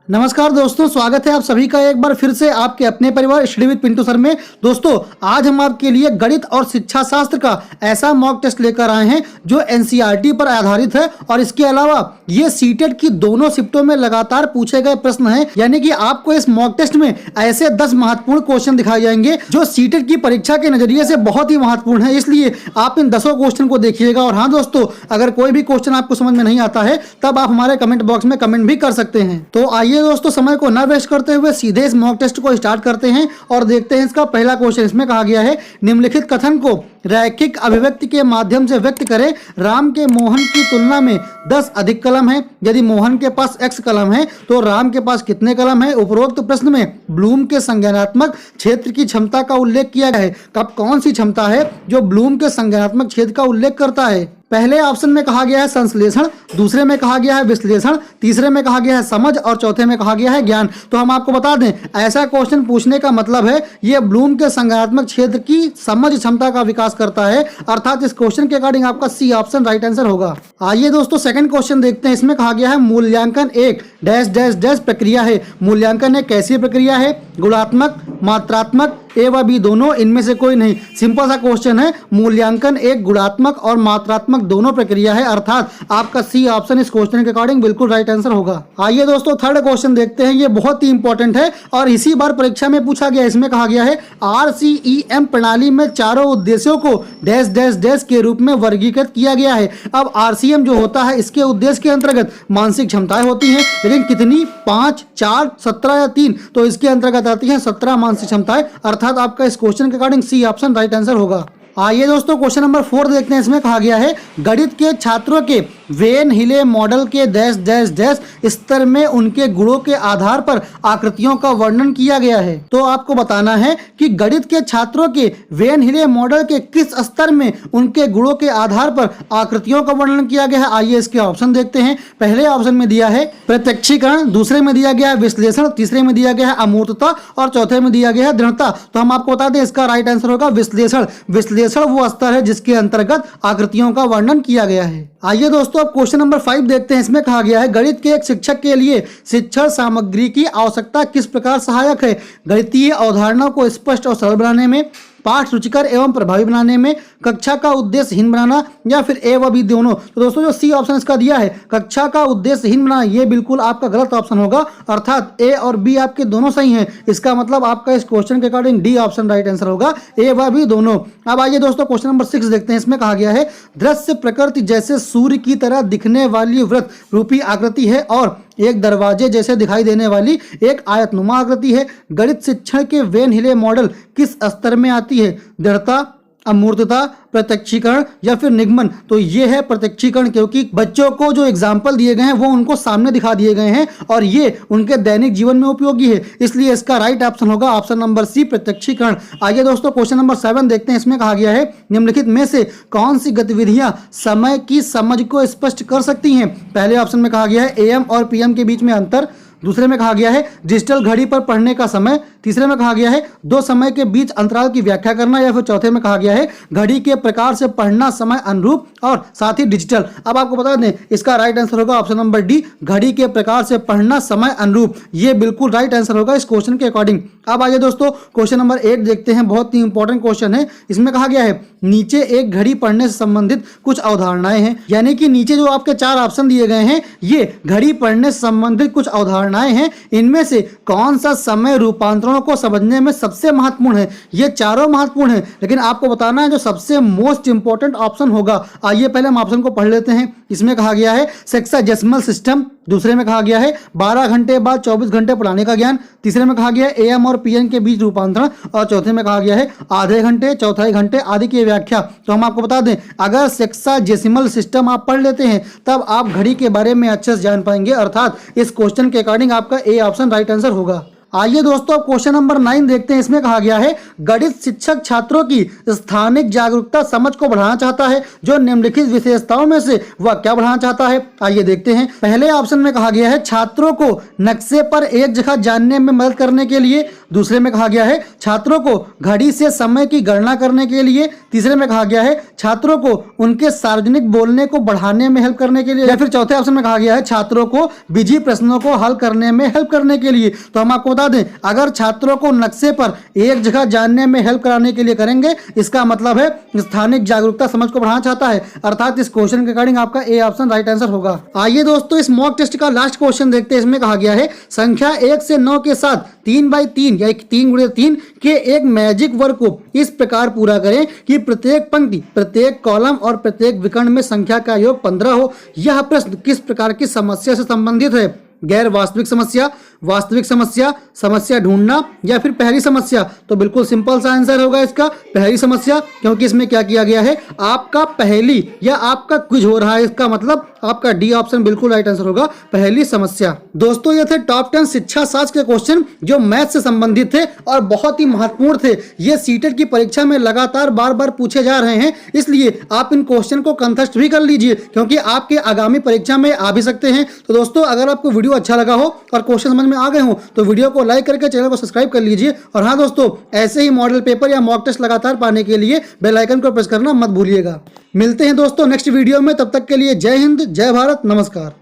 नमस्कार दोस्तों, स्वागत है आप सभी का एक बार फिर से आपके अपने परिवार स्टडी विद पिंटू सर में। दोस्तों, आज हम आपके लिए गणित और शिक्षा शास्त्र का ऐसा मॉक टेस्ट लेकर आए हैं जो एनसीईआरटी पर आधारित है और इसके अलावा ये सीटेट की दोनों शिफ्टों में लगातार पूछे गए प्रश्न हैं। यानी कि आपको इस मॉक टेस्ट में ऐसे 10 महत्वपूर्ण क्वेश्चन दिखाए जाएंगे जो सीटेट की परीक्षा के नजरिए से बहुत ही महत्वपूर्ण है, इसलिए आप इन 10 क्वेश्चन को देखिएगा। और हाँ दोस्तों, अगर कोई भी क्वेश्चन आपको समझ में नहीं आता है तब आप हमारे कमेंट बॉक्स में कमेंट भी कर सकते हैं। तो आइए दोस्तों, समय को न वेस्ट करते हुए सीधे इस मॉक टेस्ट को स्टार्ट करते हैं और देखते हैं इसका पहला क्वेश्चन। इसमें कहा गया है, निम्नलिखित कथन को रैखिक अभिव्यक्ति के माध्यम से व्यक्त करें। राम के मोहन की तुलना में 10 अधिक कलम है। यदि मोहन के पास x कलम है तो राम के पास कितने कलम है। उपरोक्त प्रश्न में ब्लूम के संज्ञानात्मक क्षेत्र की क्षमता का उल्लेख किया गया है। कब कौन सी क्षमता है जो ब्लूम के संज्ञानात्मक क्षेत्र का उल्लेख करता है। पहले ऑप्शन में कहा गया है संश्लेषण, दूसरे में कहा गया है विश्लेषण, तीसरे में कहा गया है समझ और चौथे में कहा गया है ज्ञान। तो हम आपको बता दें, ऐसा क्वेश्चन पूछने का मतलब है ये ब्लूम के संज्ञानात्मक क्षेत्र की समझ क्षमता का विकास करता है, अर्थात इस क्वेश्चन के अकॉर्डिंग आपका सी ऑप्शन राइट आंसर होगा। आइए दोस्तों, सेकंड क्वेश्चन देखते हैं। इसमें कहा गया है, मूल्यांकन एक डैश डैश डैश प्रक्रिया है। मूल्यांकन एक कैसी प्रक्रिया है। गुणात्मक, मात्रात्मक, ए व बी दोनों, इनमें से कोई नहीं। सिंपल सा क्वेश्चन है। मूल्यांकन एक गुणात्मक और मात्रात्मक दोनों प्रक्रिया है, अर्थात आपका सी ऑप्शन इस क्वेश्चन के अकॉर्डिंग बिल्कुल राइट आंसर होगा। आइए दोस्तों, थर्ड क्वेश्चन देखते हैं। ये बहुत ही इंपॉर्टेंट है और इसी बार परीक्षा में पूछा गया। इसमें कहा गया है, आरसीईएम प्रणाली में चारों उद्देश्यों को डैश डैश डैश के रूप में वर्गीकृत किया गया है। अब आरसीएम जो होता है, इसके उद्देश्य के अंतर्गत मानसिक क्षमताएं होती हैं, लेकिन कितनी, 5, 4, 17 या 3। तो इसके अंतर्गत आती है 17 मानसिक क्षमताएं, अर्थात आपका इस क्वेश्चन के according C option right answer होगा। आइए दोस्तों, क्वेश्चन नंबर 4 देखते हैं। इसमें कहा गया है, गणित के छात्रों के वेन हिले मॉडल के डैश डैश डैश स्तर में उनके गुणों के आधार पर आकृतियों का वर्णन किया गया है। तो आपको बताना है कि गणित के छात्रों के वेन हिले मॉडल के किस स्तर में उनके गुणों के आधार पर आकृतियों का वर्णन किया गया है। आइए इसके ऑप्शन देखते हैं। पहले ऑप्शन में दिया है प्रत्यक्षीकरण, दूसरे में दिया गया है विश्लेषण, तीसरे में दिया गया है अमूर्तता और चौथे में दिया गया है दृढ़ता। तो हम आपको बता दें, इसका राइट आंसर होगा विश्लेषण। विश्लेषण वो स्तर है जिसके अंतर्गत आकृतियों का वर्णन किया गया है। आइए दोस्तों, अब क्वेश्चन नंबर 5 देखते हैं। इसमें कहा गया है, गणित के एक शिक्षक के लिए शिक्षण सामग्री की आवश्यकता किस प्रकार सहायक है। गणितीय अवधारणा को स्पष्ट और सरल बनाने में, पाठ रुचिकर एवं प्रभावी बनाने में, कक्षा का उद्देश्यहीन बनाना, या फिर ए व बी दोनों। तो दोस्तों, जो सी ऑप्शन इसका दिया है, कक्षा का उद्देश्यहीन बनाना, ये बिल्कुल आपका गलत ऑप्शन होगा, अर्थात ए और बी आपके दोनों सही हैं। इसका मतलब आपका इस क्वेश्चन के according D option right answer होगा, ए व बी दोनों। अब आइए दोस्तों, क्वेश्चन नंबर 6 देखते हैं। इसमें कहा गया है, दृश्य प्रकृति जैसे सूर्य की तरह दिखने वाली वृत्त रूपी आकृति है और एक दरवाजे जैसे दिखाई देने वाली एक आयतनुमा आकृति है। गणित शिक्षण के वेन हिले मॉडल किस स्तर में आती है। दृढ़ता, अमूर्तता, प्रत्यक्षीकरण या फिर निगमन। तो ये है प्रत्यक्षीकरण, क्योंकि बच्चों को जो एग्जाम्पल दिए गए हैं वो उनको सामने दिखा दिए गए हैं और ये उनके दैनिक जीवन में उपयोगी है, इसलिए इसका राइट ऑप्शन होगा ऑप्शन नंबर सी, प्रत्यक्षीकरण। आइए दोस्तों, क्वेश्चन नंबर 7 देखते हैं। इसमें कहा गया है, निम्नलिखित में से कौन सी गतिविधियां समय की समझ को स्पष्ट कर सकती हैं। पहले ऑप्शन में कहा गया है, एएम और पीएम के बीच में अंतर, दूसरे में कहा गया है डिजिटल घड़ी पर पढ़ने का समय, तीसरे में कहा गया है दो समय के बीच अंतराल की व्याख्या करना, या फिर चौथे में कहा गया है घड़ी के प्रकार से पढ़ना, समय अनुरूप और साथ ही डिजिटल। अब आपको बता दें, इसका राइट आंसर होगा ऑप्शन नंबर डी, घड़ी के प्रकार से पढ़ना, समय अनुरूप। ये बिल्कुल राइट आंसर होगा इस क्वेश्चन के अकॉर्डिंग। अब आइए दोस्तों, क्वेश्चन नंबर 8 देखते हैं। बहुत ही इंपॉर्टेंट क्वेश्चन है। इसमें कहा गया है, नीचे एक घड़ी पढ़ने से संबंधित कुछ अवधारणाएं हैं। यानी कि नीचे जो आपके 4 ऑप्शन दिए गए हैं, ये घड़ी पढ़ने से संबंधित कुछ अवधारणाएं हैं। इनमें से कौन सा समय रूपांतरणों को समझने में सबसे महत्वपूर्ण है। ये चारों महत्वपूर्ण है, लेकिन आपको बताना है जो सबसे मोस्ट इंपॉर्टेंट ऑप्शन होगा। आइए पहले हम ऑप्शन को पढ़ लेते हैं। इसमें कहा गया है सेक्साजेसिमल सिस्टम, दूसरे में कहा गया है 12 घंटे बाद 24 घंटे पढ़ाने का ज्ञान, तीसरे में कहा गया है एएम और पीएम के बीच रूपांतरण और चौथे में कहा गया है आधे घंटे, चौथाई घंटे आदि की व्याख्या। तो हम आपको बता दें, अगर सेक्साजेसिमल सिस्टम आप पढ़ लेते हैं तब आप घड़ी के बारे में अच्छे से जान पाएंगे, अर्थात इस क्वेश्चन के अकॉर्डिंग आपका ए ऑप्शन राइट आंसर होगा। आइए दोस्तों अब क्वेश्चन नंबर 9 देखते हैं। इसमें कहा गया है गणित शिक्षक छात्रों की स्थानिक जागरूकता समझ को बढ़ाना चाहता है, जो निम्नलिखित विशेषताओं में से वह क्या बढ़ाना चाहता है। आइए देखते हैं। पहले ऑप्शन में कहा गया है छात्रों को नक्शे पर एक जगह जानने में मदद करने के लिए। दूसरे में कहा गया है छात्रों को घड़ी से समय की गणना करने के लिए। तीसरे में कहा गया है छात्रों को उनके सार्वजनिक बोलने को बढ़ाने में हेल्प करने के लिए। या फिर चौथे ऑप्शन में कहा गया है छात्रों को बिजी प्रश्नों को हल करने में हेल्प करने के लिए। तो हम आपको बता दें, अगर छात्रों को नक्शे पर एक जगह जानने में हेल्प कराने के लिए करेंगे, इसका मतलब है स्थानिक जागरूकता समझ को बढ़ाना चाहता है, अर्थात इस क्वेश्चन के अकॉर्डिंग आपका ए ऑप्शन राइट आंसर होगा। आइए दोस्तों इस मॉक टेस्ट का लास्ट क्वेश्चन देखते हैं। इसमें कहा गया है संख्या 1 से 9 के साथ 3/3 या 3x3 के एक मैजिक वर्ग को इस प्रकार पूरा करें कि प्रत्येक पंक्ति, प्रत्येक कॉलम और प्रत्येक विकर्ण में संख्या का योग 15 हो। यह प्रश्न किस प्रकार की समस्या से संबंधित है? गैर वास्तविक समस्या, वास्तविक समस्या, समस्या ढूंढना या फिर पहली समस्या? तो बिल्कुल सिंपल सा आंसर होगा इसका पहली समस्या, क्योंकि इसमें क्या किया गया है, आपका पहली या आपका क्विज हो रहा है, इसका मतलब आपका डी ऑप्शन बिल्कुल राइट आंसर होगा, पहली समस्या। दोस्तों ये थे टॉप 10 शिक्षा शास्त्र के क्वेश्चन जो मैथ से संबंधित थे और बहुत ही महत्वपूर्ण थे। ये सीटेट की परीक्षा में लगातार बार बार पूछे जा रहे हैं, इसलिए आप इन क्वेश्चन को कंठस्थ भी कर लीजिए, क्योंकि आपके आगामी परीक्षा में आ भी सकते हैं। तो दोस्तों अगर आपको वीडियो अच्छा लगा हो और क्वेश्चन समझ में आ गए हो तो वीडियो को लाइक करके चैनल को सब्सक्राइब कर लीजिए। और हाँ दोस्तों, ऐसे ही मॉडल पेपर या मॉक टेस्ट लगातार पाने के लिए बेल आइकन को प्रेस करना मत भूलिएगा। मिलते हैं दोस्तों नेक्स्ट वीडियो में, तब तक के लिए जय हिंद, जय भारत, नमस्कार।